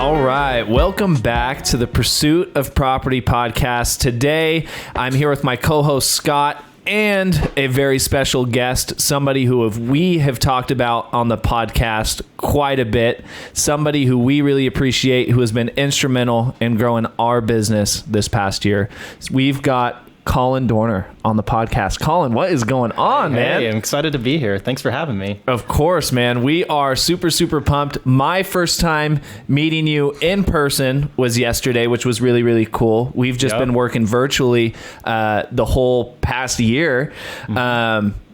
All right. Welcome back to the Pursuit of Property podcast. Today, I'm here with my co-host, Scott, and a very special guest, somebody who we have talked about on the podcast quite a bit, somebody who we really appreciate, who has been instrumental in growing our business this past year. We've got Colin Dorner on the podcast. Colin, what is going on, man? Hey, I'm excited to be here. Thanks for having me. Of course, man. We are super, super pumped. My first time meeting you in person was yesterday, which was really, really cool. We've just been working virtually the whole past year.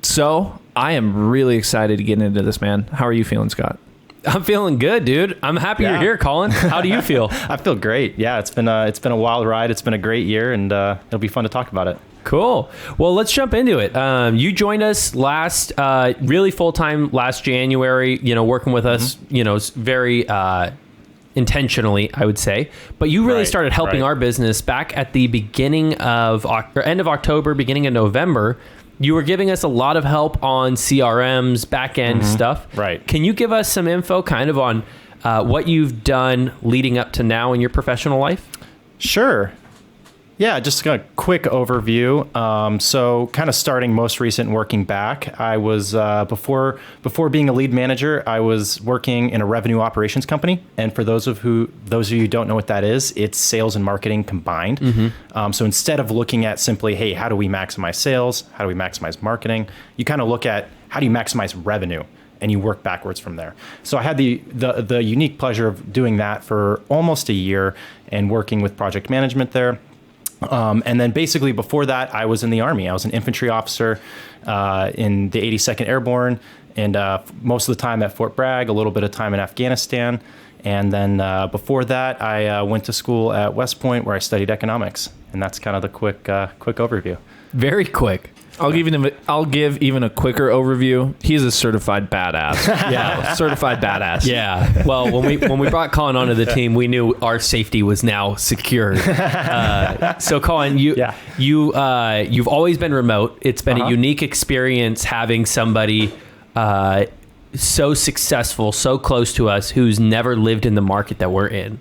So I am really excited to get into this, man. How are you feeling, Scott? I'm feeling good, dude. I'm happy you're here, Colin. How do you feel? I feel great. Yeah, it's been a wild ride. It's been a great year, and it'll be fun to talk about it. Cool. Well, let's jump into it. You joined us really full-time last January, working with us, very intentionally, I would say. But you really started helping our business back at the beginning of, or end of October, beginning of November. You were giving us a lot of help on CRMs, back-end stuff. Right. Can you give us some info kind of on what you've done leading up to now in your professional life? Sure. Yeah, just a quick overview. So kind of starting most recent working back, I was, before being a lead manager, I was working in a revenue operations company. And for those of you who don't know what that is, it's sales and marketing combined. So instead of looking at simply, hey, how do we maximize sales? How do we maximize marketing? You kind of look at how do you maximize revenue? And you work backwards from there. So I had the unique pleasure of doing that for almost a year and working with project management there. And then basically before that, I was in the Army. I was an infantry officer in the 82nd Airborne, and most of the time at Fort Bragg, a little bit of time in Afghanistan. And then before that, I went to school at West Point where I studied economics. And that's kind of the quick overview. Very quick. I'll give even a quicker overview. He's a certified badass. Yeah, certified badass. Yeah. Well, when we brought Colin onto the team, we knew our safety was now secured. So, Colin, you've always been remote. It's been a unique experience having somebody so successful, so close to us, who's never lived in the market that we're in.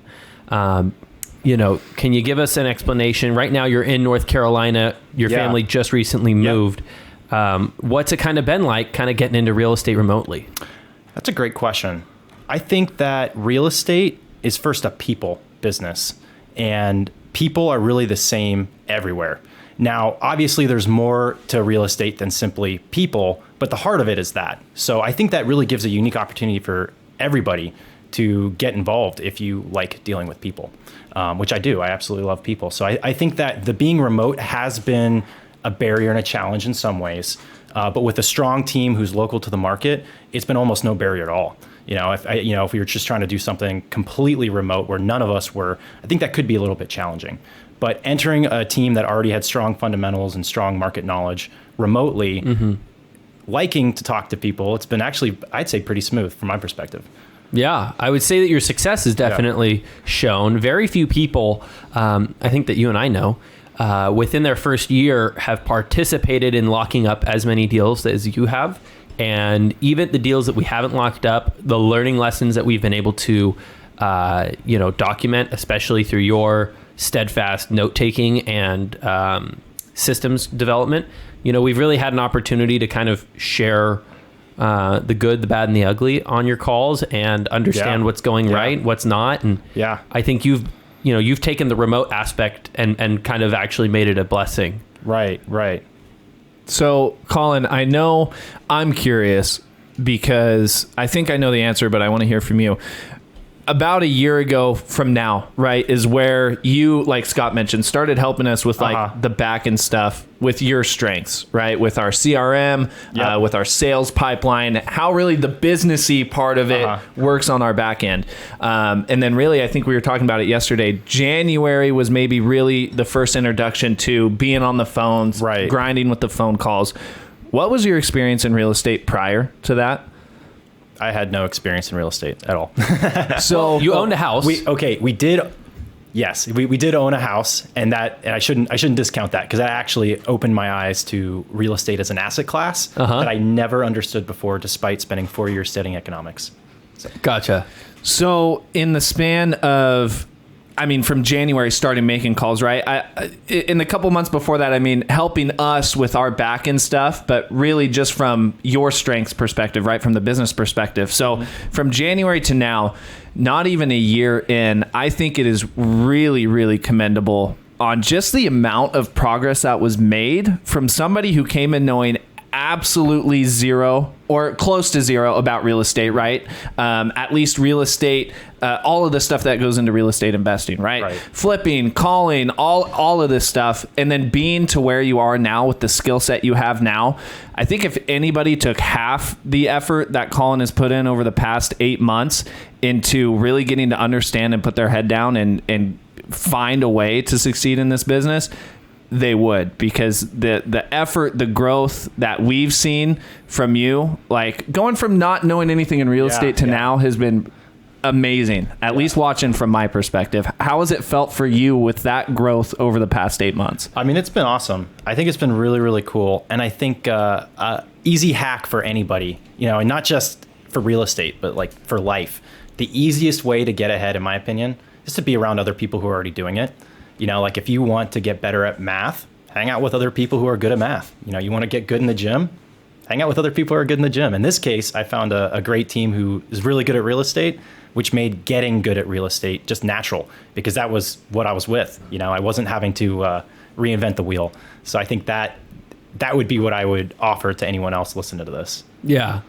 Can you give us an explanation? Right now you're in North Carolina. Your family just recently moved. What's it kind of been like kind of getting into real estate remotely? That's a great question. I think that real estate is first a people business, and people are really the same everywhere. Now, obviously there's more to real estate than simply people, but the heart of it is that. So I think that really gives a unique opportunity for everybody to get involved if you like dealing with people. Which I do. I absolutely love people. So I think that the being remote has been a barrier and a challenge in some ways. But with a strong team who's local to the market, it's been almost no barrier at all. If we were just trying to do something completely remote where none of us were, I think that could be a little bit challenging. But entering a team that already had strong fundamentals and strong market knowledge remotely, liking to talk to people, it's been actually, I'd say, pretty smooth from my perspective. Yeah, I would say that your success is definitely shown. Very few people, I think that you and I know, within their first year have participated in locking up as many deals as you have. And even the deals that we haven't locked up, the learning lessons that we've been able to, document, especially through your steadfast note-taking and systems development, we've really had an opportunity to kind of share the good, the bad, and the ugly on your calls and understand what's going right, what's not. And I think you've taken the remote aspect and kind of actually made it a blessing. Right. So, Colin, I know I'm curious because I think I know the answer, but I want to hear from you. About a year ago from now, right, is where you, like Scott mentioned, started helping us with the back end stuff with your strengths, right? With our CRM, with our sales pipeline, how really the businessy part of it works on our back end. And then really, I think we were talking about it yesterday. January was maybe really the first introduction to being on the phones, grinding with the phone calls. What was your experience in real estate prior to that? I had no experience in real estate at all. So you owned a house. We did. Yes, we did own a house, and I shouldn't discount that because that actually opened my eyes to real estate as an asset class that I never understood before, despite spending 4 years studying economics. Gotcha. So in the span of, I mean, from January, starting making calls, right? In the couple months before that, I mean, helping us with our back end stuff, but really just from your strengths perspective, right? From the business perspective. So from January to now, not even a year in, I think it is really, really commendable on just the amount of progress that was made from somebody who came in knowing absolutely zero or close to zero about real estate, right? At least real estate, all of the stuff that goes into real estate investing, right? Flipping, calling, all of this stuff, and then being to where you are now with the skill set you have now. I think if anybody took half the effort that Colin has put in over the past 8 months into really getting to understand and put their head down and find a way to succeed in this business, they would, because the effort, the growth that we've seen from you, like going from not knowing anything in real estate to now, has been amazing, at least watching from my perspective. How has it felt for you with that growth over the past 8 months? I mean, it's been awesome. I think it's been really, really cool. And I think easy hack for anybody, you know, and not just for real estate, but like for life. The easiest way to get ahead, in my opinion, is to be around other people who are already doing it. You know, like if you want to get better at math, hang out with other people who are good at math. You know, you want to get good in the gym, hang out with other people who are good in the gym. In this case, I found a great team who is really good at real estate, which made getting good at real estate just natural, because that was what I was with. You know, I wasn't having to reinvent the wheel. So I think that would be what I would offer to anyone else listening to this. Yeah.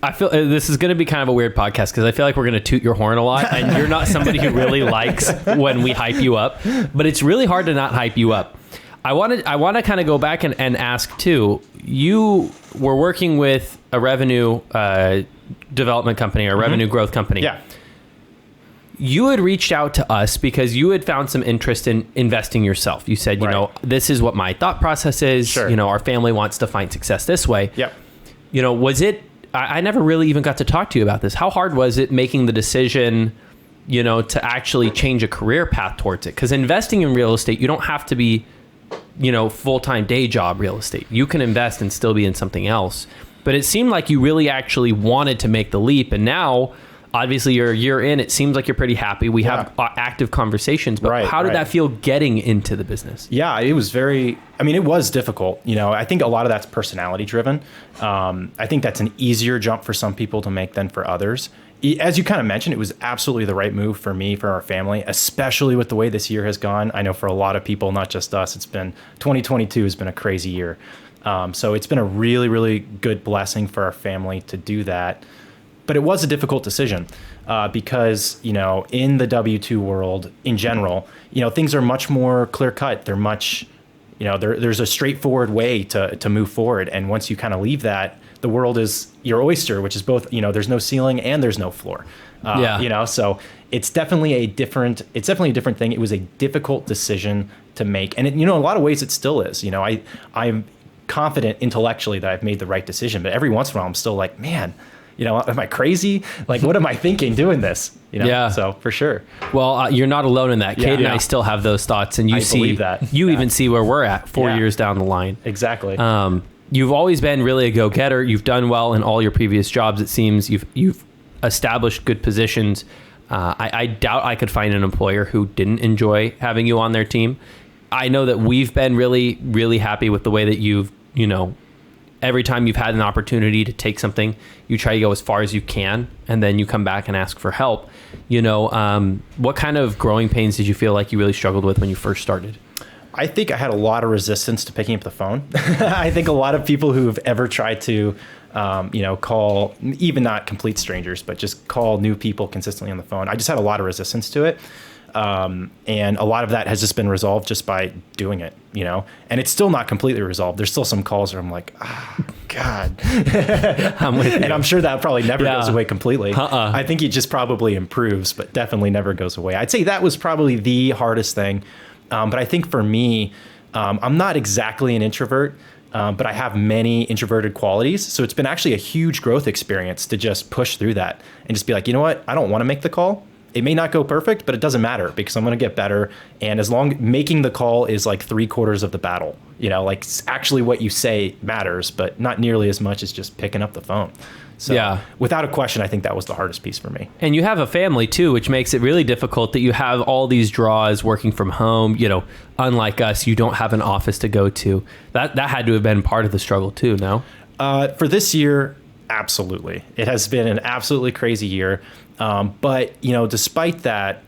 I feel this is going to be kind of a weird podcast because I feel like we're going to toot your horn a lot, and you're not somebody who really likes when we hype you up, but it's really hard to not hype you up. I want to kind of go back and ask too. You were working with a revenue development company or revenue growth company. Yeah. You had reached out to us because you had found some interest in investing yourself. You said, you know, this is what my thought process is. Sure. You know, our family wants to find success this way. Yep. You know, was it? I never really even got to talk to you about this. How hard was it making the decision, you know, to actually change a career path towards it? Because investing in real estate, you don't have to be, you know, full-time day job real estate. You can invest and still be in something else. But it seemed like you really actually wanted to make the leap. And now, obviously, you're a year in. It seems like you're pretty happy. We have active conversations. But how did that feel getting into the business? Yeah, it was it was difficult. You know, I think a lot of that's personality driven. I think that's an easier jump for some people to make than for others. As you kind of mentioned, it was absolutely the right move for me, for our family, especially with the way this year has gone. I know for a lot of people, not just us, 2022 has been a crazy year. So it's been a really, really good blessing for our family to do that. But it was a difficult decision because, you know, in the W-2 world in general, you know, things are much more clear cut. They're much, you know, there's a straightforward way to move forward. And once you kind of leave that, the world is your oyster, which is both, you know, there's no ceiling and there's no floor. You know, so it's definitely a different thing. It was a difficult decision to make. And, in a lot of ways it still is. You know, I'm confident intellectually that I've made the right decision. But every once in a while I'm still like, man, you know, am I crazy? Like, what am I thinking doing this? You know? Yeah. So for sure. Well, you're not alone in that. Cade and I still have those thoughts, and you see that. You even see where we're at 4 years down the line. Exactly. You've always been really a go-getter. You've done well in all your previous jobs. It seems you've established good positions. I doubt I could find an employer who didn't enjoy having you on their team. I know that we've been really, really happy with the way that you've, you know, every time you've had an opportunity to take something, you try to go as far as you can, and then you come back and ask for help. You know, what kind of growing pains did you feel like you really struggled with when you first started? I think I had a lot of resistance to picking up the phone. I think a lot of people who've ever tried to, you know, call, even not complete strangers, but just call new people consistently on the phone, I just had a lot of resistance to it. And a lot of that has just been resolved just by doing it, you know, and it's still not completely resolved. There's still some calls where I'm like, God, and I'm sure that probably never goes away completely. I think it just probably improves, but definitely never goes away. I'd say that was probably the hardest thing. But I think for me, I'm not exactly an introvert, but I have many introverted qualities. So it's been actually a huge growth experience to just push through that and just be like, you know what? I don't want to make the call. It may not go perfect, but it doesn't matter because I'm going to get better. And as long making the call is like 3/4 of the battle, you know, like actually what you say matters, but not nearly as much as just picking up the phone. So Yeah. without a question, I think that was the hardest piece for me. And you have a family too, which makes it really difficult that you have all these draws working from home. Unlike us, you don't have an office to go to. That had to have been part of the struggle too, no? For this year, absolutely. It has been an absolutely crazy year. But despite that,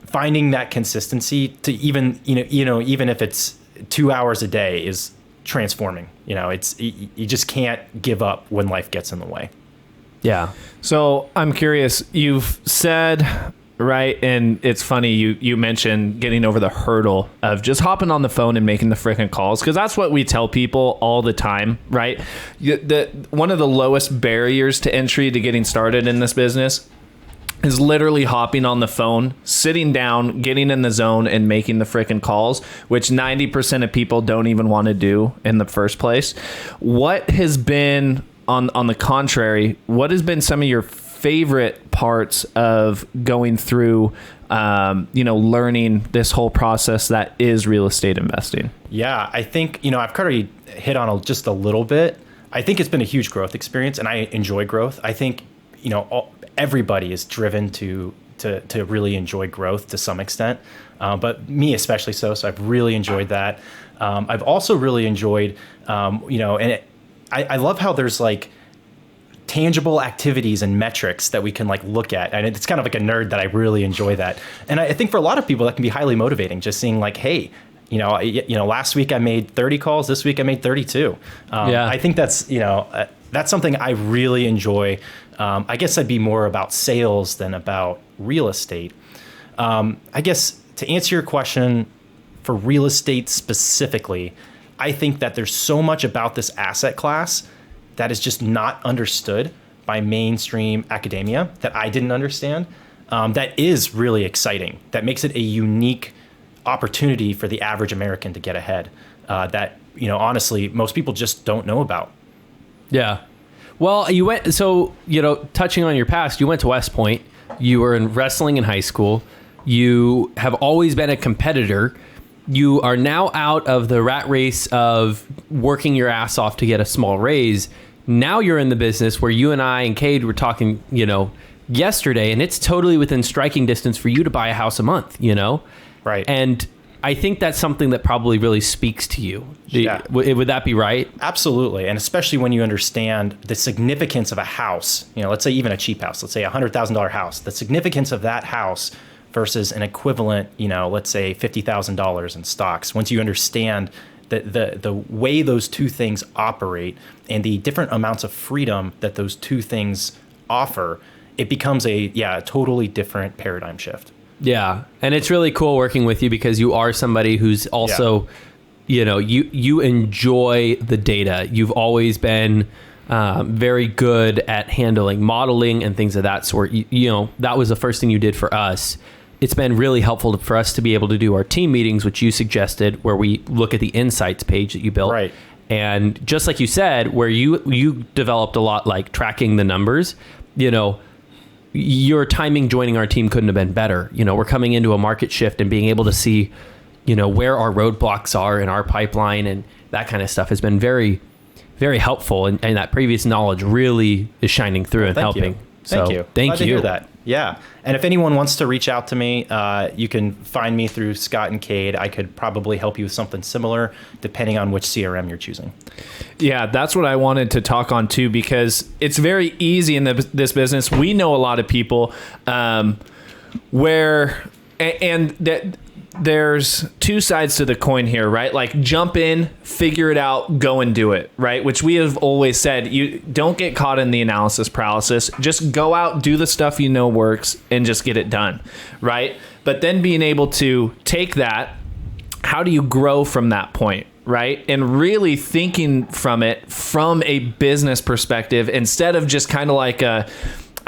finding that consistency to even if it's 2 hours a day is transforming. You just can't give up when life gets in the way. Yeah. So I'm curious, you've said, right, and it's funny, you mentioned getting over the hurdle of just hopping on the phone and making the freaking calls, because that's what we tell people all the time, right? One of the lowest barriers to entry to getting started in this business is literally hopping on the phone, sitting down, getting in the zone, and making the frickin' calls, which 90% of people don't even want to do in the first place. What has been, on the contrary, what has been some of your favorite parts of going through, learning this whole process that is real estate investing? Yeah, I think, I've already hit on just a little bit. I think it's been a huge growth experience, and I enjoy growth. I think, everybody is driven to really enjoy growth to some extent, but me especially so I've really enjoyed that. I've also really enjoyed, I love how there's like tangible activities and metrics that we can like look at, and it's kind of like a nerd that I really enjoy that. And I think for a lot of people that can be highly motivating, just seeing like, hey, last week I made 30 calls, this week I made 32. I think that's something I really enjoy. I guess I'd be more about sales than about real estate. I guess to answer your question, for real estate specifically, I think that there's so much about this asset class that is just not understood by mainstream academia that I didn't understand. That is really exciting. That makes it a unique opportunity for the average American to get ahead. That honestly, most people just don't know about. Yeah. Well, touching on your past, you went to West Point. You were in wrestling in high school. You have always been a competitor. You are now out of the rat race of working your ass off to get a small raise. Now you're in the business where you and I and Cade were talking, yesterday, and it's totally within striking distance for you to buy a house a month, Right. And I think that's something that probably really speaks to you. Yeah. Would that be right? Absolutely. And especially when you understand the significance of a house, let's say even a cheap house, let's say $100,000 house, the significance of that house versus an equivalent, let's say $50,000 in stocks. Once you understand the way those two things operate and the different amounts of freedom that those two things offer, it becomes a totally different paradigm shift. Yeah. And it's really cool working with you because you are somebody who's also, you enjoy the data. You've always been very good at handling modeling and things of that sort. That was the first thing you did for us. It's been really helpful for us to be able to do our team meetings, which you suggested, where we look at the insights page that you built. Right. And just like you said, where you developed a lot like tracking the numbers, your timing joining our team couldn't have been better. We're coming into a market shift and being able to see, where our roadblocks are in our pipeline and that kind of stuff has been very, very helpful. And that previous knowledge really is shining through and helping. Thank you. Thank Glad you. to hear that. Yeah. And if anyone wants to reach out to me, you can find me through Scott and Cade. I could probably help you with something similar depending on which CRM you're choosing. Yeah, that's what I wanted to talk on too, because it's very easy in this business. We know a lot of people there's two sides to the coin here, right? Like jump in, figure it out, go and do it, right? Which we have always said, you don't get caught in the analysis paralysis. Just go out, do the stuff works, and just get it done, right? But then being able to take that, how do you grow from that point, right? And really thinking from it from a business perspective instead of just kind of like I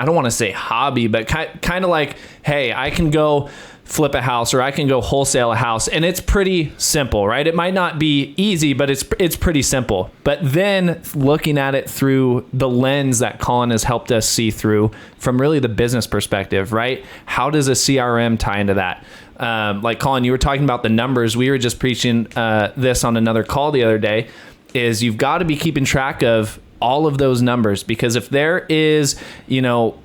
don't want to say hobby, but kind of like, hey, I can go flip a house or I can go wholesale a house, and it's pretty simple, right? It might not be easy, but it's pretty simple. But then looking at it through the lens that Colin has helped us see through from really the business perspective, right? How does a CRM tie into that? Like Colin, you were talking about the numbers. We were just preaching this on another call the other day, is you've got to be keeping track of all of those numbers, because if there is,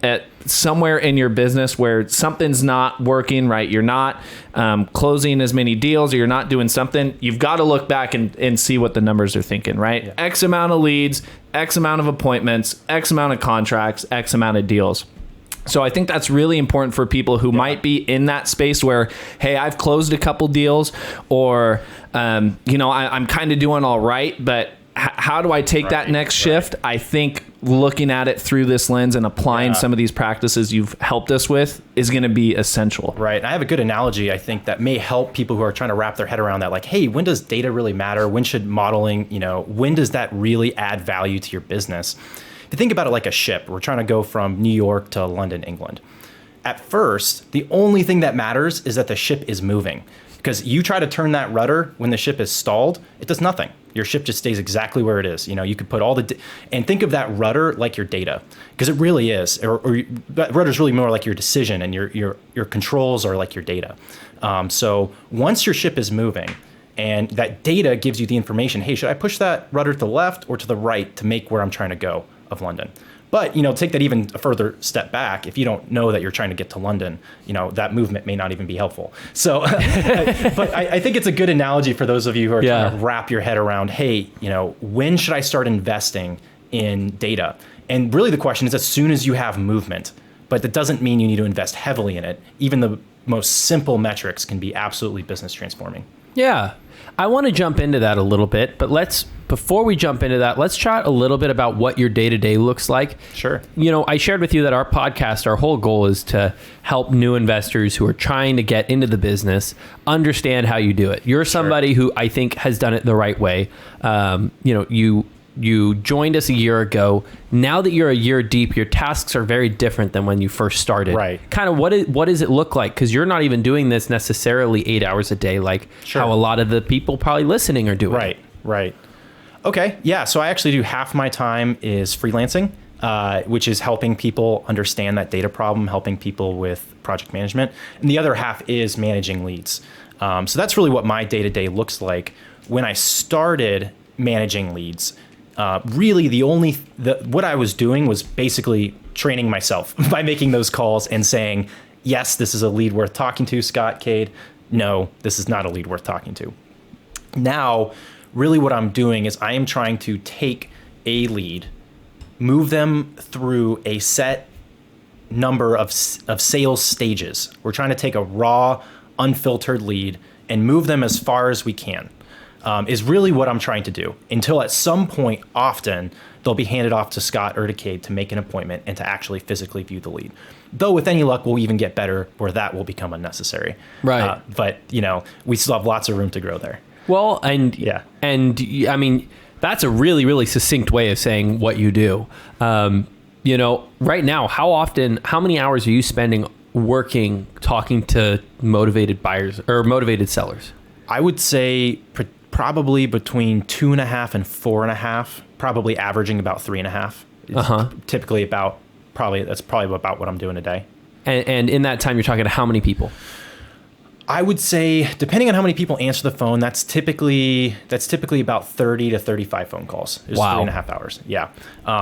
at somewhere in your business where something's not working right, you're not closing as many deals, or you're not doing something, you've got to look back and see what the numbers are thinking, right? Yeah. X amount of leads, X amount of appointments, X amount of contracts, X amount of deals. So I think that's really important for people who might be in that space where, hey, I've closed a couple deals, or, I'm kind of doing all right, but how do I take that next shift? I think looking at it through this lens and applying some of these practices you've helped us with is going to be essential. Right. I have a good analogy, I think, that may help people who are trying to wrap their head around that. Like, hey, when does data really matter? When should modeling, when does that really add value to your business? If you think about it like a ship, we're trying to go from New York to London, England. At first, the only thing that matters is that the ship is moving. Because you try to turn that rudder when the ship is stalled, it does nothing. Your ship just stays exactly where it is. You could put all and think of that rudder like your data, because it really is. Or that rudder is really more like your decision, and your controls are like your data. So once your ship is moving, and that data gives you the information, hey, should I push that rudder to the left or to the right to make where I'm trying to go of London? But, take that even a further step back. If you don't know that you're trying to get to London, that movement may not even be helpful. So, but I think it's a good analogy for those of you who are trying to wrap your head around, hey, when should I start investing in data? And really the question is as soon as you have movement, but that doesn't mean you need to invest heavily in it. Even the most simple metrics can be absolutely business transforming. Yeah. I want to jump into that a little bit, but before we jump into that, let's chat a little bit about what your day-to-day looks like. Sure. I shared with you that our podcast, our whole goal is to help new investors who are trying to get into the business understand how you do it. You're somebody who I think has done it the right way. You joined us a year ago. Now that you're a year deep, your tasks are very different than when you first started. Right. Kind of what does it look like? Because you're not even doing this necessarily 8 hours a day, like how a lot of the people probably listening are doing. Right. Okay. Yeah. So I actually do half my time is freelancing, which is helping people understand that data problem, helping people with project management. And the other half is managing leads. So that's really what my day-to-day looks like. When I started managing leads, really what I was doing was basically training myself by making those calls and saying, yes, this is a lead worth talking to, Scott, Cade. No, this is not a lead worth talking to. Now, really what I'm doing is I am trying to take a lead, move them through a set number of sales stages. We're trying to take a raw, unfiltered lead and move them as far as we can. Is really what I'm trying to do, until at some point often they'll be handed off to Scott or to Cade to make an appointment and to actually physically view the lead. Though with any luck, we'll even get better where that will become unnecessary. Right. But we still have lots of room to grow there. Well, and I mean, that's a really, really succinct way of saying what you do. Right now, how many hours are you spending working, talking to motivated buyers or motivated sellers? I would say probably between 2.5 and 4.5, probably averaging about 3.5. Typically that's probably about what I'm doing a day. And in that time, you're talking to how many people? I would say, depending on how many people answer the phone, that's typically about 30 to 35 phone calls. It's 3.5 hours. Yeah.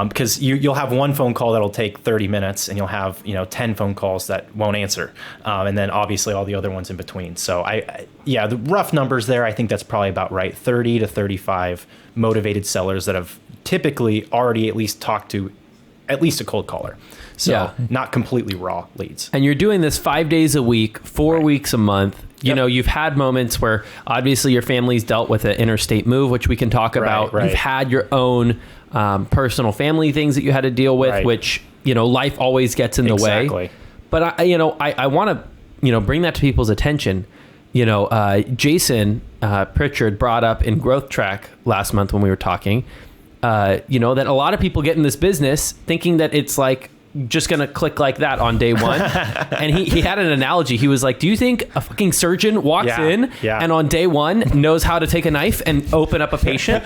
Because you'll have one phone call that'll take 30 minutes and you'll have, 10 phone calls that won't answer. And then obviously all the other ones in between. So the rough numbers there, I think that's probably about right. 30 to 35 motivated sellers that have typically already at least talked to at least a cold caller. So not completely raw leads. And you're doing this 5 days a week, 4 weeks a month. You've had moments where obviously your family's dealt with an interstate move, which we can talk about. Right. You've had your own personal family things that you had to deal with, which, life always gets in the way. But I want to, bring that to people's attention. Jason Pritchard brought up in Growth Track last month when we were talking, that a lot of people get in this business thinking that it's like just going to click like that on day one. And he had an analogy. He was like, do you think a fucking surgeon walks in and on day one knows how to take a knife and open up a patient?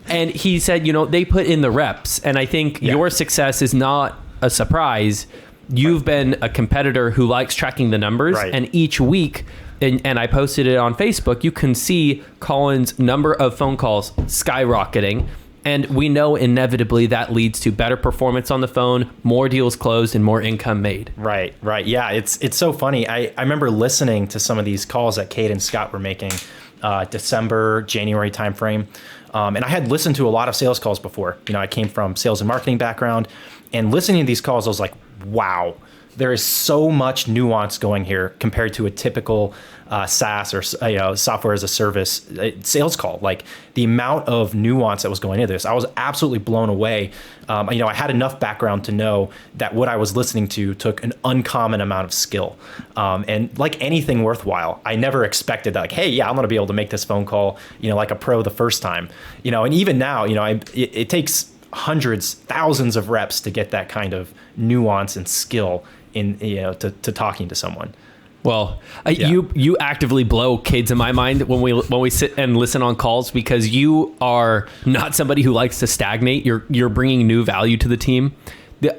And he said, they put in the reps. And I think your success is not a surprise. You've been a competitor who likes tracking the numbers. Right. And each week, and I posted it on Facebook, you can see Colin's number of phone calls skyrocketing. And we know inevitably that leads to better performance on the phone, more deals closed, and more income made. Right. Yeah, it's so funny. I remember listening to some of these calls that Cade and Scott were making, December, January timeframe. And I had listened to a lot of sales calls before. I came from sales and marketing background, and listening to these calls, I was like, wow, there is so much nuance going here compared to a typical SaaS or software as a service sales call. Like the amount of nuance that was going into this, I was absolutely blown away. I had enough background to know that what I was listening to took an uncommon amount of skill. And like anything worthwhile, I never expected that, like, hey, yeah, I'm going to be able to make this phone call, like a pro the first time, and even now, it takes hundreds, thousands of reps to get that kind of nuance and skill in, to talking to someone. Well, you actively blow kids in my mind when we sit and listen on calls, because you are not somebody who likes to stagnate. You're bringing new value to the team.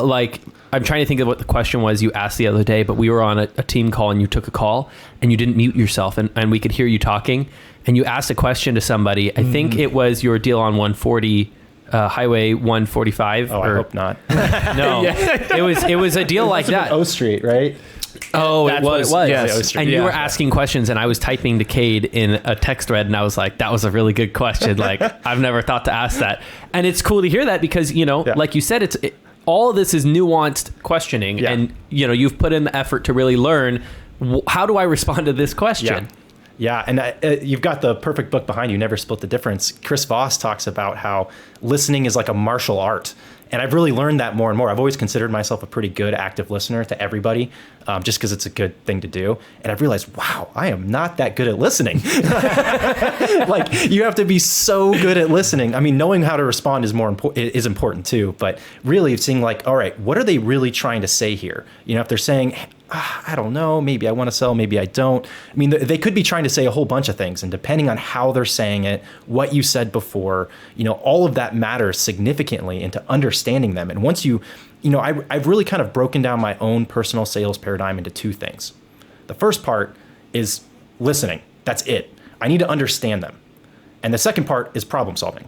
I'm trying to think of what the question was you asked the other day, but we were on a team call and you took a call and you didn't mute yourself and we could hear you talking, and you asked a question to somebody. I think it was your deal on 140. Highway 145. I hope not. No, it was a deal like that. O Street, right? Oh, That's it was. what it was. Yes. And you were asking questions, and I was typing to Cade in a text thread, and I was like, that was a really good question. Like, I've never thought to ask that. And it's cool to hear that because, like you said, all of this is nuanced questioning, and, you've put in the effort to really learn, how do I respond to this question? Yeah, and you've got the perfect book behind you, Never Split the Difference. Chris Voss talks about how listening is like a martial art. And I've really learned that more and more. I've always considered myself a pretty good active listener to everybody, just because it's a good thing to do. And I've realized, wow, I am not that good at listening. Like, you have to be so good at listening. I mean, knowing how to respond is is important too. But really seeing like, all right, what are they really trying to say here? If they're saying, I don't know, maybe I want to sell, maybe I don't. I mean, they could be trying to say a whole bunch of things, and depending on how they're saying it, what you said before, all of that matters significantly into understanding them. And once I've really kind of broken down my own personal sales paradigm into two things. The first part is listening. That's it. I need to understand them. And the second part is problem solving.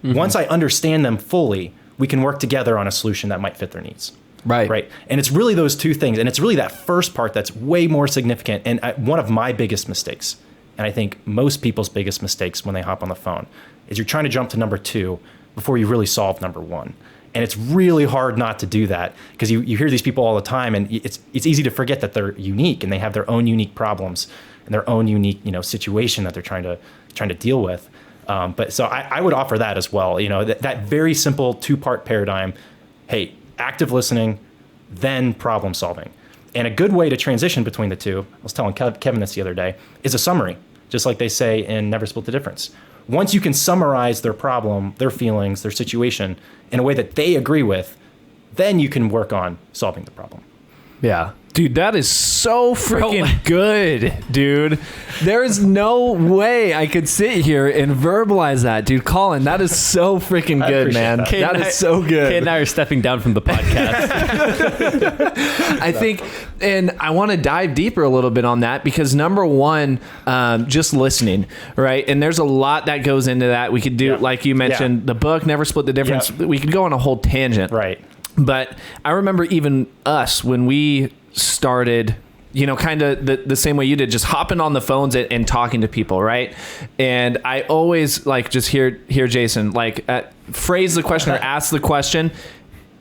Mm-hmm. Once I understand them fully, we can work together on a solution that might fit their needs. Right. And it's really those two things. And it's really that first part that's way more significant. And one of my biggest mistakes, and I think most people's biggest mistakes when they hop on the phone, is you're trying to jump to number two before you really solve number one. And it's really hard not to do that, because you hear these people all the time, and it's easy to forget that they're unique and they have their own unique problems and their own unique situation that they're trying to deal with. But so I would offer that as well. That very simple two-part paradigm. Hey, active listening, then problem solving. And a good way to transition between the two, I was telling Kevin this the other day, is a summary, just like they say in Never Split the Difference. Once you can summarize their problem, their feelings, their situation in a way that they agree with, then you can work on solving the problem. Yeah. Dude, that is so freaking good, dude. There is no way I could sit here and verbalize that, dude. Colin, that is so freaking good, man. That is so good. Cade and I are stepping down from the podcast. I think, and I want to dive deeper a little bit on that, because number one, just listening, right? And there's a lot that goes into that. We could do, like you mentioned, the book, Never Split the Difference. We could go on a whole tangent. Right. But I remember even us, when we started, kind of the same way you did, just hopping on the phones and talking to people, right? And I always just hear Jason phrase the question or ask the question,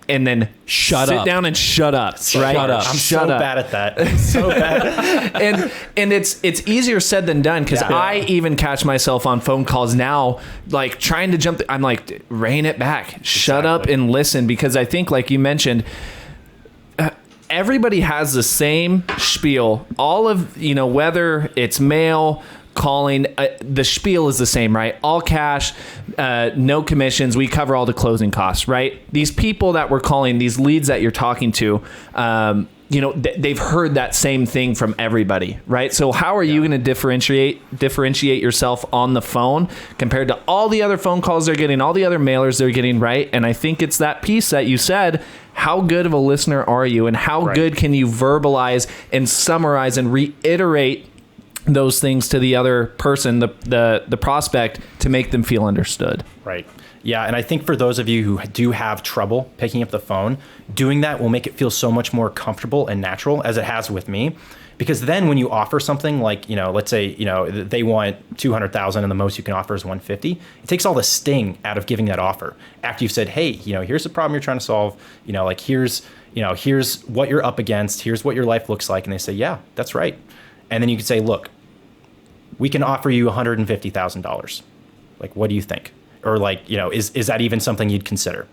and then sit down and shut up. Right? Shut up. I'm so bad at that. I'm so bad. and it's easier said than done, because I even catch myself on phone calls now, trying to jump. I'm like, rein it back, shut up and listen, because I think, like you mentioned, everybody has the same spiel. All of, whether it's mail, calling, the spiel is the same, right? All cash, no commissions. We cover all the closing costs, right? These people that we're calling, these leads that you're talking to, they've heard that same thing from everybody, right? So how are you going to differentiate yourself on the phone compared to all the other phone calls they're getting, all the other mailers they're getting, right? And I think it's that piece that you said. How good of a listener are you, and how good can you verbalize and summarize and reiterate those things to the other person, the prospect, to make them feel understood? Right. Yeah, and I think for those of you who do have trouble picking up the phone, doing that will make it feel so much more comfortable and natural, as it has with me. Because then when you offer something like, let's say, they want 200,000 and the most you can offer is 150, it takes all the sting out of giving that offer. After you've said, hey, here's the problem you're trying to solve, here's what you're up against, here's what your life looks like. And they say, yeah, that's right. And then you can say, look, we can offer you $150,000. Like, what do you think? Or is that even something you'd consider?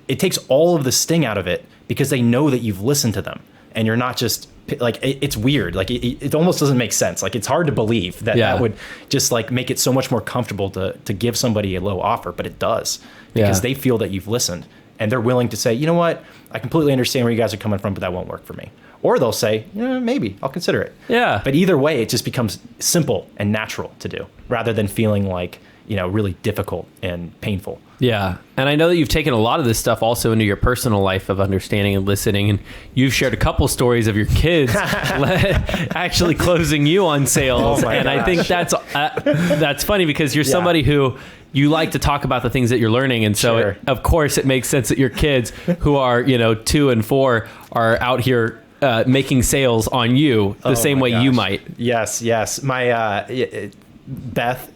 It takes all of the sting out of it because they know that you've listened to them and you're not just it's weird. Like it almost doesn't make sense. Like it's hard to believe that would just make it so much more comfortable to give somebody a low offer, but it does because they feel that you've listened and they're willing to say, you know what, I completely understand where you guys are coming from, but that won't work for me. Or they'll say, maybe I'll consider it. Yeah. But either way, it just becomes simple and natural to do rather than feeling like, really difficult and painful. Yeah. And I know that you've taken a lot of this stuff also into your personal life of understanding and listening. And you've shared a couple stories of your kids actually closing you on sales. And I think that's funny because you're somebody who you like to talk about the things that you're learning. And so of course it makes sense that your kids who are, 2 and 4 are out here making sales on you the same way you might. Yes. My Beth,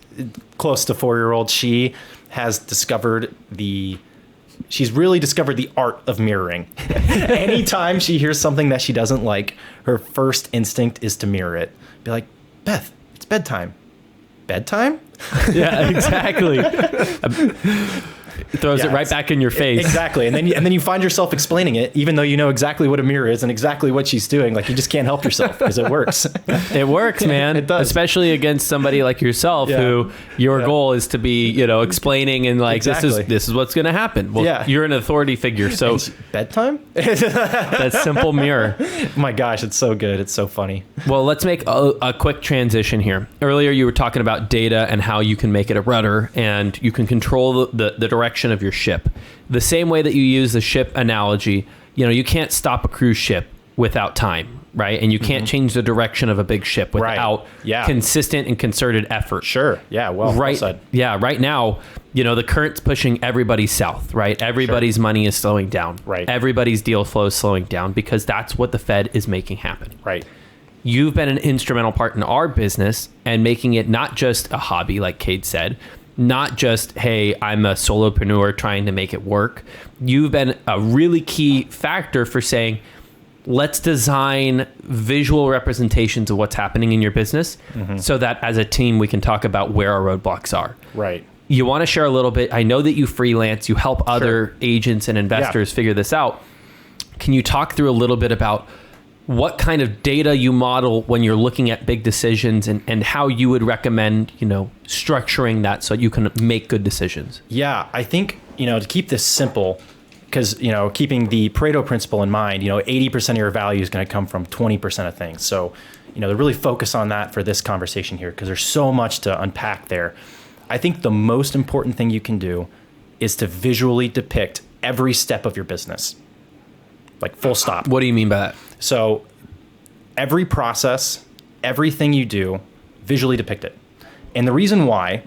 close to 4-year-old, she's really discovered the art of mirroring. Anytime she hears something that she doesn't like, her first instinct is to mirror it. Be like, Beth, it's bedtime. Bedtime? Yeah, exactly. Throws it right back in your face. Exactly. And then you find yourself explaining it, even though you know exactly what a mirror is and exactly what she's doing. Like you just can't help yourself because it works. It works, man. It does. Especially against somebody like yourself who your goal is to be, explaining and this is what's going to happen. Well, you're an authority figure. So bedtime? That simple mirror. My gosh, it's so good. It's so funny. Well, let's make a quick transition here. Earlier, you were talking about data and how you can make it a rudder and you can control the direction of your ship. The same way that you use the ship analogy, you can't stop a cruise ship without time, right? And you can't change the direction of a big ship without consistent and concerted effort. Sure. Yeah. Well said. Yeah. Right now, the current's pushing everybody south, right? Everybody's money is slowing down. Right. Everybody's deal flow is slowing down because that's what the Fed is making happen. Right. You've been an instrumental part in our business and making it not just a hobby, like Cade said, not just, hey, I'm a solopreneur trying to make it work. You've been a really key factor for saying, let's design visual representations of what's happening in your business so that as a team, we can talk about where our roadblocks are. Right. You want to share a little bit. I know that you freelance, you help other agents and investors figure this out. Can you talk through a little bit about what kind of data you model when you're looking at big decisions and how you would recommend, structuring that so you can make good decisions? Yeah, I think, to keep this simple, because, keeping the Pareto principle in mind, 80% of your value is going to come from 20% of things. So, to really focus on that for this conversation here, because there's so much to unpack there. I think the most important thing you can do is to visually depict every step of your business. Like full stop. What do you mean by that? So every process, everything you do, visually depict it. And the reason why,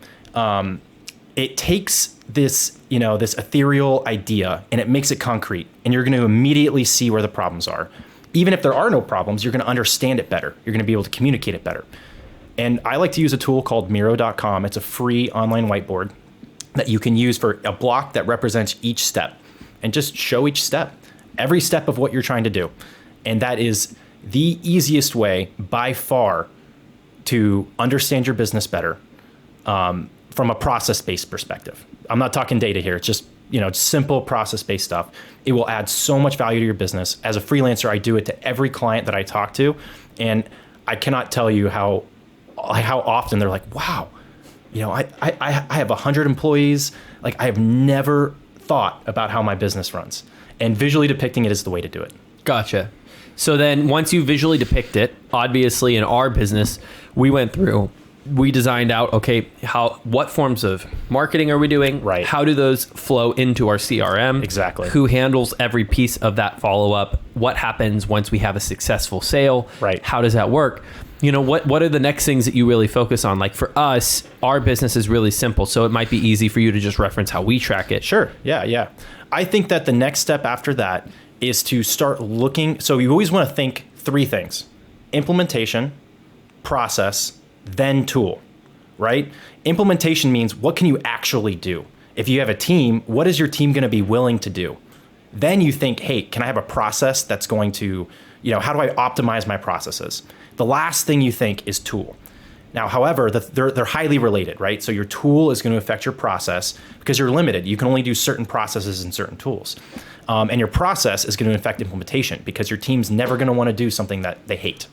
it takes this, this ethereal idea and it makes it concrete. And you're going to immediately see where the problems are. Even if there are no problems, you're going to understand it better. You're going to be able to communicate it better. And I like to use a tool called Miro.com. It's a free online whiteboard that you can use for a block that represents each step and just show each step. Every step of what you're trying to do. And that is the easiest way by far to understand your business better from a process-based perspective. I'm not talking data here. It's just, simple process-based stuff. It will add so much value to your business. As a freelancer, I do it to every client that I talk to. And I cannot tell you how often they're like, wow, I have 100 employees. Like I have never thought about how my business runs. And visually depicting it is the way to do it. Gotcha. So then once you visually depict it, obviously in our business, we designed out, what forms of marketing are we doing? Right. How do those flow into our CRM? Exactly. Who handles every piece of that follow-up? what happens once we have a successful sale? Right. How does that work? What are the next things that you really focus on? Like for us, our business is really simple, so it might be easy for you to just reference how we track it. Sure. Yeah. I think that the next step after that is to start looking. So you always want to think three things: implementation, process, then tool, right? Implementation means what can you actually do? If you have a team, what is your team going to be willing to do? Then you think, hey, can I have a process that's going to, how do I optimize my processes? The last thing you think is tool. Now, however, they're highly related, right? So your tool is going to affect your process because you're limited. You can only do certain processes and certain tools. And your process is going to affect implementation because your team's never going to want to do something that they hate.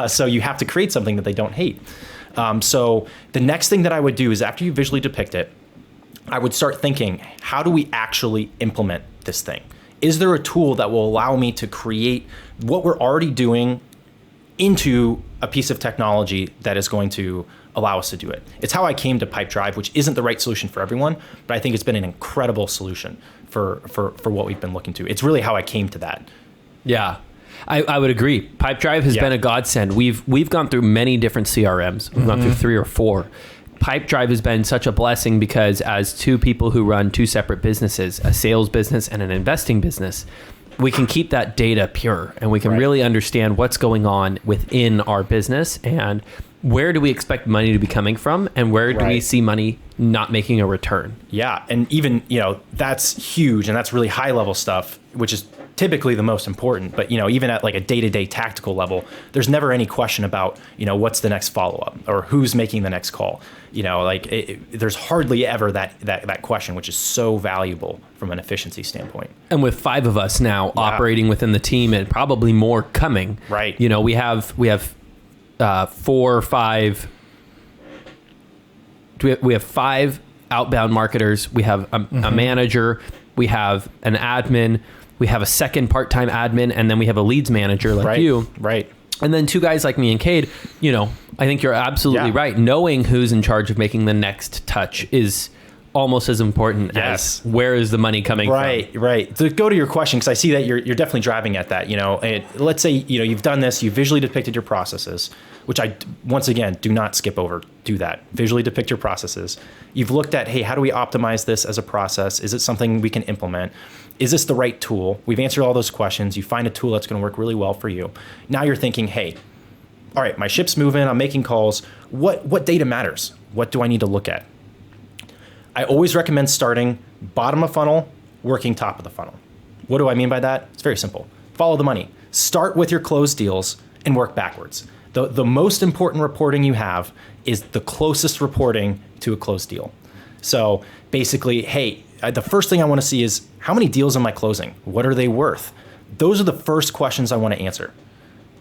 So you have to create something that they don't hate. So the next thing that I would do is after you visually depict it, I would start thinking, how do we actually implement this thing? Is there a tool that will allow me to create what we're already doing into a piece of technology that is going to allow us to do it? It's how I came to Pipedrive, which isn't the right solution for everyone, but I think it's been an incredible solution for what we've been looking to. It's really how I came to that. Yeah. I would agree. Pipedrive has been a godsend. We've gone through many different CRMs. We've gone through 3 or 4. Pipedrive has been such a blessing because as two people who run 2 separate businesses, a sales business and an investing business, we can keep that data pure and we can really understand what's going on within our business and where do we expect money to be coming from and where do we see money not making a return. Yeah. And even, that's huge and that's really high level stuff, which is typically the most important. But, even at like a day-to-day tactical level, there's never any question about, what's the next follow-up or who's making the next call. There's hardly ever that question, which is so valuable from an efficiency standpoint. And with 5 of us now operating within the team and probably more coming, right? We have 4 or 5. We have 5 outbound marketers. We have a manager. We have an admin. We have a second part-time admin, and then we have a leads manager like you. Right. And then 2 guys like me and Cade. I think you're absolutely right. Knowing who's in charge of making the next touch is almost as important as where is the money coming from. Right. To go to your question, because I see that you're definitely driving at that. Let's say you've done this, you visually depicted your processes, which I once again do not skip over. Do that. Visually depict your processes. You've looked at, hey, how do we optimize this as a process? Is it something we can implement? Is this the right tool? We've answered all those questions. You find a tool that's going to work really well for you. Now you're thinking, hey, all right, my ship's moving. I'm making calls. What data matters? What do I need to look at? I always recommend starting bottom of funnel, working top of the funnel. What do I mean by that? It's very simple. Follow the money. Start with your closed deals and work backwards. The most important reporting you have is the closest reporting to a closed deal. So basically, hey, the first thing I want to see is how many deals am I closing? What are they worth? Those are the first questions I want to answer.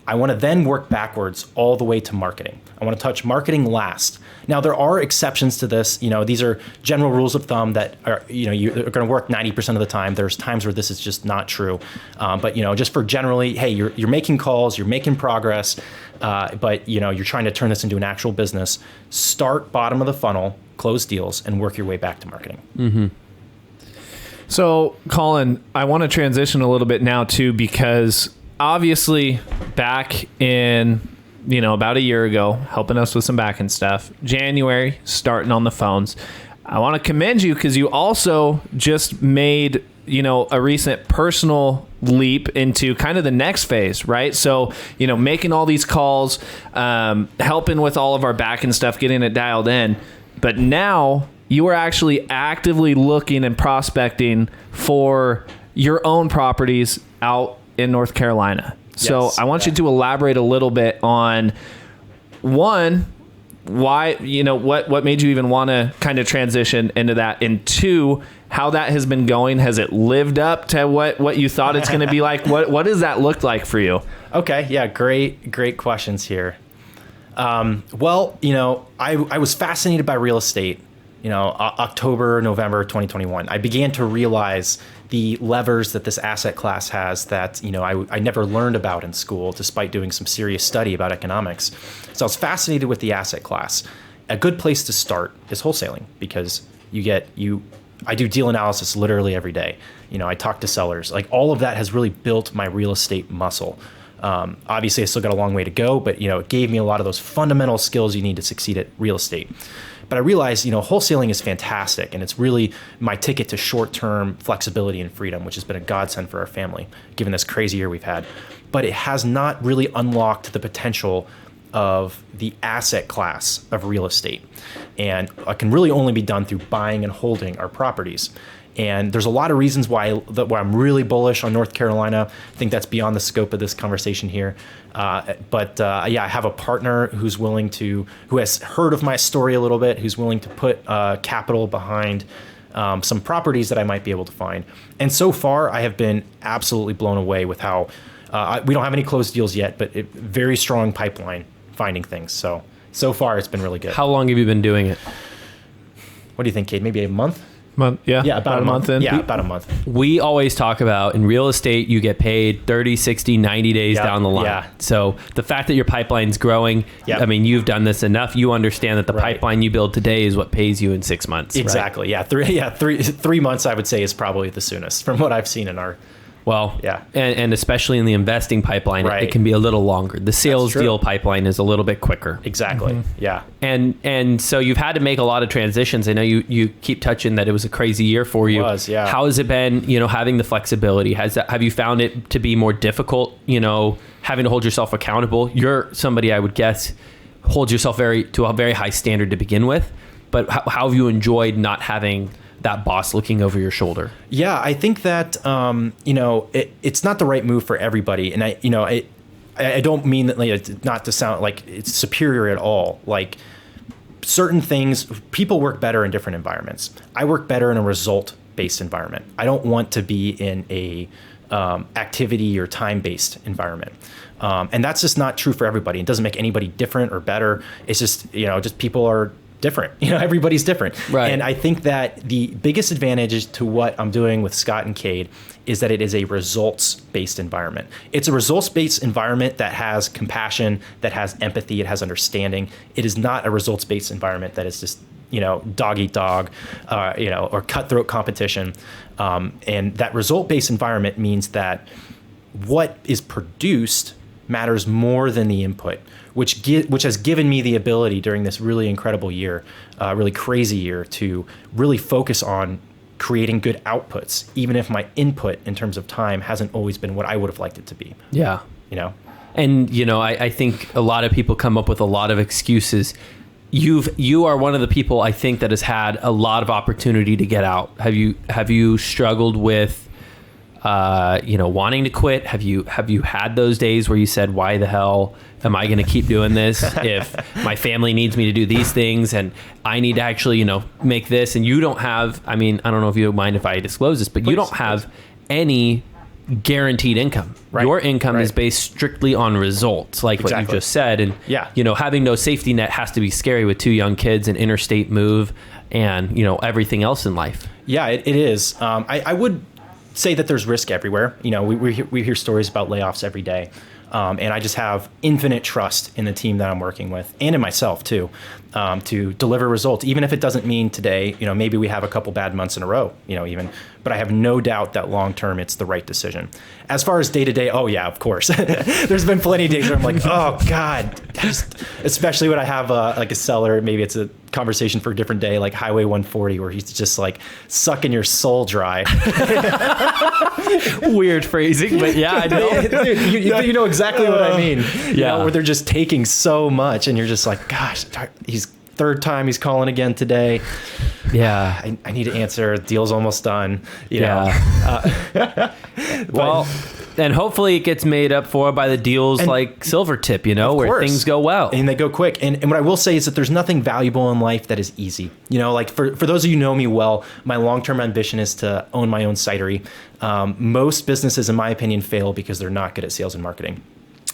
I want to then work backwards all the way to marketing. I want to touch marketing last. Now, there are exceptions to this. These are general rules of thumb that are, you're going to work 90% of the time. There's times where this is just not true. But, just for generally, hey, you're making calls, you're making progress, but, you're trying to turn this into an actual business. Start bottom of the funnel, close deals, and work your way back to marketing. Mm-hmm. So, Colin, I want to transition a little bit now, too, because obviously back in, about a year ago, helping us with some back end stuff, January, starting on the phones. I want to commend you because you also just made, a recent personal leap into kind of the next phase, right? So, making all these calls, helping with all of our back end stuff, getting it dialed in. But now you are actually actively looking and prospecting for your own properties out in North Carolina. So I want you to elaborate a little bit on, one, why, what made you even want to kind of transition into that, and 2, how that has been going. Has it lived up to what you thought it's going to be like? What does that look like for you? Okay. Yeah. Great questions here. I was fascinated by real estate, October, November 2021. I began to realize the levers that this asset class has that, I never learned about in school, despite doing some serious study about economics. So I was fascinated with the asset class. A good place to start is wholesaling because you I do deal analysis literally every day. I talk to sellers. Like all of that has really built my real estate muscle. Obviously, I still got a long way to go, but it gave me a lot of those fundamental skills you need to succeed at real estate. But I realized, wholesaling is fantastic, and it's really my ticket to short-term flexibility and freedom, which has been a godsend for our family, given this crazy year we've had. But it has not really unlocked the potential of the asset class of real estate. And it can really only be done through buying and holding our properties. And there's a lot of reasons why I'm really bullish on North Carolina. I think that's beyond the scope of this conversation here. But I have a partner who has heard of my story a little bit, who's willing to put capital behind some properties that I might be able to find. And so far, I have been absolutely blown away with how we don't have any closed deals yet, but very strong pipeline finding things. So far, it's been really good. How long have you been doing it? What do you think, Cade? Maybe a month? Yeah, about a month in. Yeah, about a month. We always talk about in real estate, you get paid 30, 60, 90 days down the line. Yeah. So the fact that your pipeline's growing, I mean, you've done this enough. You understand that the pipeline you build today is what pays you in 6 months. Exactly. Right? Yeah. 3 months, I would say, is probably the soonest from what I've seen in our. Well, yeah, and especially in the investing pipeline, it can be a little longer. The sales deal pipeline is a little bit quicker. Exactly. Yeah. And so you've had to make a lot of transitions. I know you keep touching that it was a crazy year for you. It was, yeah. How has it been, having the flexibility? Have you found it to be more difficult, having to hold yourself accountable? You're somebody I would guess holds yourself to a very high standard to begin with, but how have you enjoyed not having that boss looking over your shoulder? Yeah, I think that it's not the right move for everybody, and I don't mean that not to sound like it's superior at all. Like certain things, people work better in different environments. I work better in a result-based environment. I don't want to be in a activity or time-based environment. And that's just not true for everybody. It doesn't make anybody different or better. It's just, just people are different. Everybody's different. Right. And I think that the biggest advantage to what I'm doing with Scott and Cade is that it is a results-based environment. It's a results-based environment that has compassion, that has empathy, it has understanding. It is not a results-based environment that is just, dog eat dog, or cutthroat competition. And that result-based environment means that what is produced matters more than the input, which has given me the ability during this really incredible year, really crazy year, to really focus on creating good outputs, even if my input in terms of time hasn't always been what I would have liked it to be. Yeah. And, I think a lot of people come up with a lot of excuses. You are one of the people I think that has had a lot of opportunity to get out. Have you struggled with wanting to quit? Have you had those days where you said, why the hell am I going to keep doing this if my family needs me to do these things and I need to actually, make this? And you don't have, I don't know if you mind if I disclose this, but you don't have any guaranteed income. Right. Your income is based strictly on results, like what you just said. And, having no safety net has to be scary with 2 young kids, an interstate move, and, everything else in life. Yeah, it is. I would say that there's risk everywhere. We hear stories about layoffs every day. And I just have infinite trust in the team that I'm working with and in myself too, to deliver results, even if it doesn't mean today, maybe we have a couple bad months in a row, but I have no doubt that long-term it's the right decision. As far as day to day, oh yeah, of course. There's been plenty of days where I'm like, oh God, especially when I have like a seller, maybe it's a conversation for a different day, like Highway 140, where he's just like sucking your soul dry. Weird phrasing, but yeah, I know. Dude, you know exactly what I mean. Yeah. Where they're just taking so much and you're just like, gosh, he's third time he's calling again today. Yeah. I need to answer. Deal's almost done. Well, and hopefully it gets made up for by the deals like Silvertip, where things go well. And they go quick. And what I will say is that there's nothing valuable in life that is easy. Like for those of you who know me well, my long-term ambition is to own my own cidery. Most businesses, in my opinion, fail because they're not good at sales and marketing.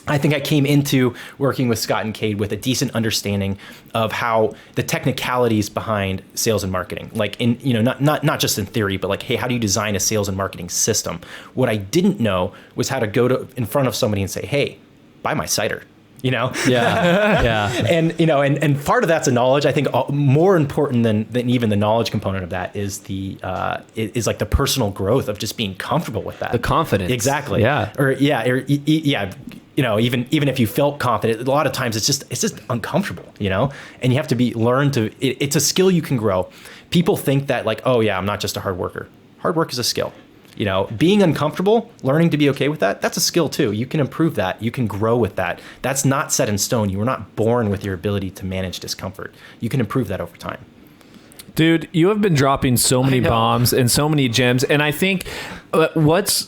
I think I came into working with Scott and Cade with a decent understanding of how the technicalities behind sales and marketing, like in, not just in theory, but like, hey, how do you design a sales and marketing system? What I didn't know was how to go in front of somebody and say, hey, buy my cider. Yeah. And part of that's a knowledge. I think more important than even the knowledge component of that is is like the personal growth of just being comfortable with that. The confidence. Exactly. Yeah. Even if you felt confident, a lot of times it's just uncomfortable, and you have to learn to, it's a skill you can grow. People think that like, oh yeah, I'm not just a hard worker. Hard work is a skill. Being uncomfortable, learning to be okay with that, that's a skill too. You can improve that. You can grow with that. That's not set in stone. You were not born with your ability to manage discomfort. You can improve that over time. Dude, you have been dropping so many bombs and so many gems. And I think what's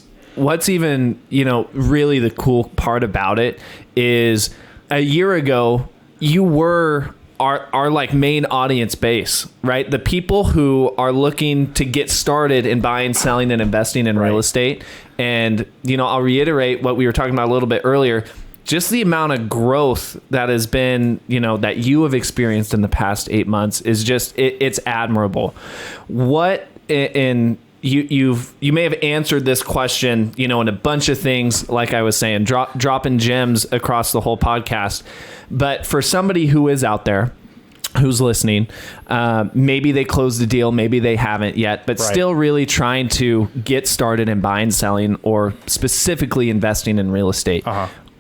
even, really the cool part about it is a year ago, you were our like main audience base, right? The people who are looking to get started in buying, selling, and investing in real estate. And, I'll reiterate what we were talking about a little bit earlier. Just the amount of growth that has been, that you have experienced in the past 8 months is just, it's admirable. What in you may have answered this question, in a bunch of things, like I was saying, dropping gems across the whole podcast. But for somebody who is out there, who's listening, maybe they closed the deal, maybe they haven't yet, but still really trying to get started in buying, selling, or specifically investing in real estate.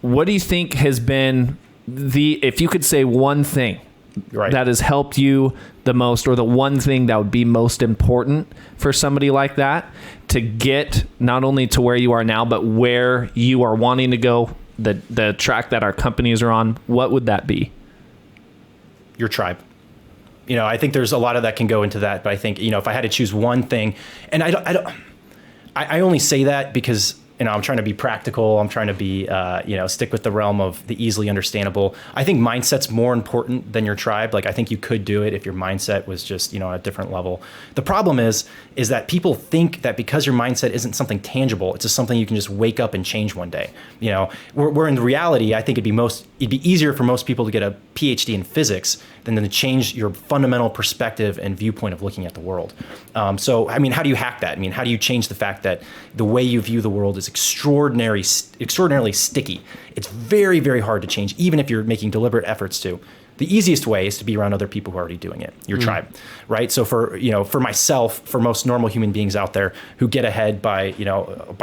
What do you think has been if you could say one thing that has helped you the most, or the one thing that would be most important for somebody like that to get not only to where you are now, but where you are wanting to go, the track that our companies are on, what would that be? Your tribe. I think there's a lot of that can go into that, but I think, if I had to choose one thing, and I only say that because, I'm trying to be practical. I'm trying to be, stick with the realm of the easily understandable. I think mindset's more important than your tribe. Like, I think you could do it if your mindset was just, at a different level. The problem is that people think that because your mindset isn't something tangible, it's just something you can just wake up and change one day. Where in reality, I think it'd be easier for most people to get a PhD in physics than to change your fundamental perspective and viewpoint of looking at the world. So, how do you hack that? How do you change the fact that the way you view the world is extraordinarily sticky? It's very, very hard to change, even if you're making deliberate efforts to. The easiest way is to be around other people who are already doing it, your tribe, right? So for myself, for most normal human beings out there who get ahead by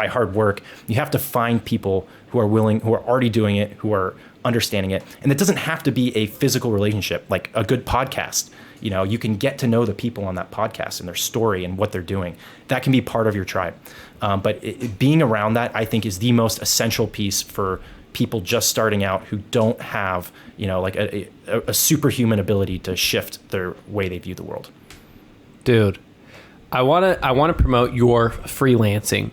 hard work, you have to find people who are already doing it, who are understanding it. And it doesn't have to be a physical relationship, like a good podcast. You can get to know the people on that podcast and their story and what they're doing. That can be part of your tribe. But being around that, I think, is the most essential piece for people just starting out who don't have, like a superhuman ability to shift their way they view the world. Dude, I want to promote your freelancing.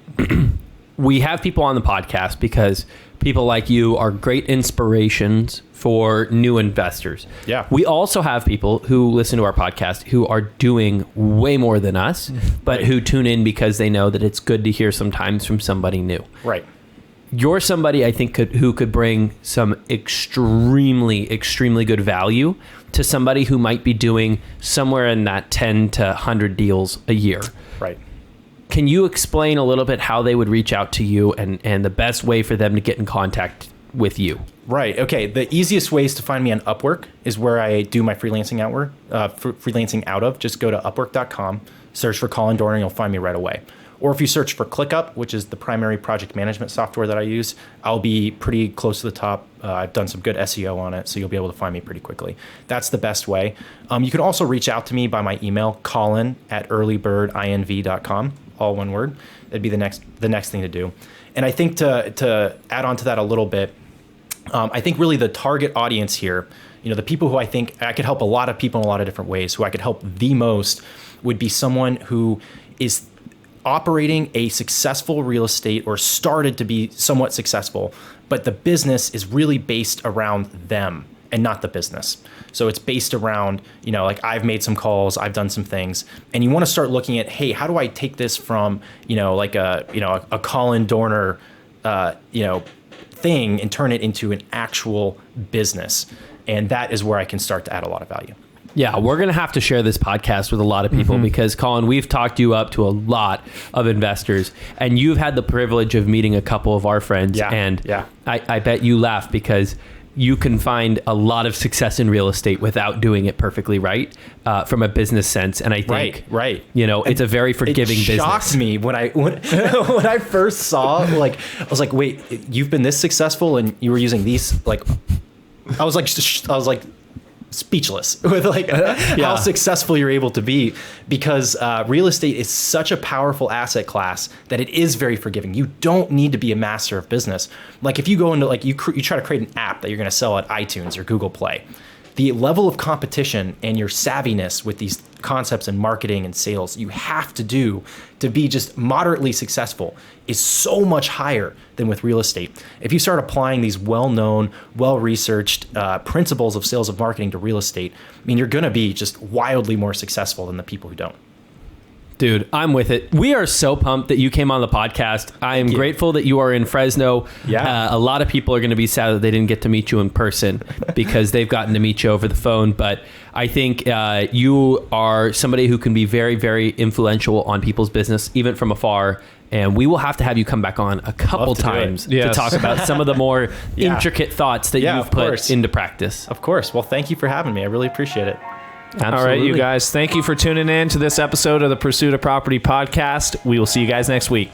We have people on the podcast because people like you are great inspirations for new investors. Yeah. We also have people who listen to our podcast who are doing way more than us, but who tune in because they know that it's good to hear sometimes from somebody new. Right. You're somebody I think who could bring some extremely, extremely good value to somebody who might be doing somewhere in that 10 to 100 deals a year. Right. Can you explain a little bit how they would reach out to you and the best way for them to get in contact with you? Right. Okay. The easiest ways to find me on Upwork is where I do my freelancing out of. Just go to upwork.com, search for Colin Dorner, and you'll find me right away. Or if you search for ClickUp, which is the primary project management software that I use, I'll be pretty close to the top. I've done some good SEO on it, so you'll be able to find me pretty quickly. That's the best way. You can also reach out to me by my email, colin@earlybirdinv.com, all one word. That'd be the next thing to do. And I think to add on to that a little bit, I think really the target audience here, the people who I think I could help a lot of people in a lot of different ways, who I could help the most would be someone who is operating a successful real estate or started to be somewhat successful, but the business is really based around them and not the business. So it's based around, like I've made some calls, I've done some things, and you want to start looking at, hey, how do I take this from, like a Colin Dorner, thing and turn it into an actual business? And that is where I can start to add a lot of value. Yeah, we're going to have to share this podcast with a lot of people because, Colin, we've talked you up to a lot of investors, and you've had the privilege of meeting a couple of our friends. I bet you laugh because you can find a lot of success in real estate without doing it perfectly right, from a business sense. And I think, right. you know, it's a very forgiving business. It shocked me when I first saw, like, I was like, wait, you've been this successful and you were using these, like, I was like speechless with like how successful you're able to be, because real estate is such a powerful asset class that it is very forgiving. You don't need to be a master of business. Like if you go into like you try to create an app that you're going to sell at iTunes or Google Play, the level of competition and your savviness with these concepts in marketing and sales you have to do to be just moderately successful is so much higher than with real estate. If you start applying these well-known, well-researched principles of sales of marketing to real estate, I mean, you're going to be just wildly more successful than the people who don't. Dude, I'm with it. We are so pumped that you came on the podcast. I am grateful that you are in Fresno. Yeah. A lot of people are going to be sad that they didn't get to meet you in person because they've gotten to meet you over the phone. But I think you are somebody who can be very, very influential on people's business, even from afar. And we will have to have you come back on a couple times to talk about some of the more intricate thoughts that you've put into practice. Of course. Well, thank you for having me. I really appreciate it. Absolutely. All right, you guys. Thank you for tuning in to this episode of the Pursuit of Property podcast. We will see you guys next week.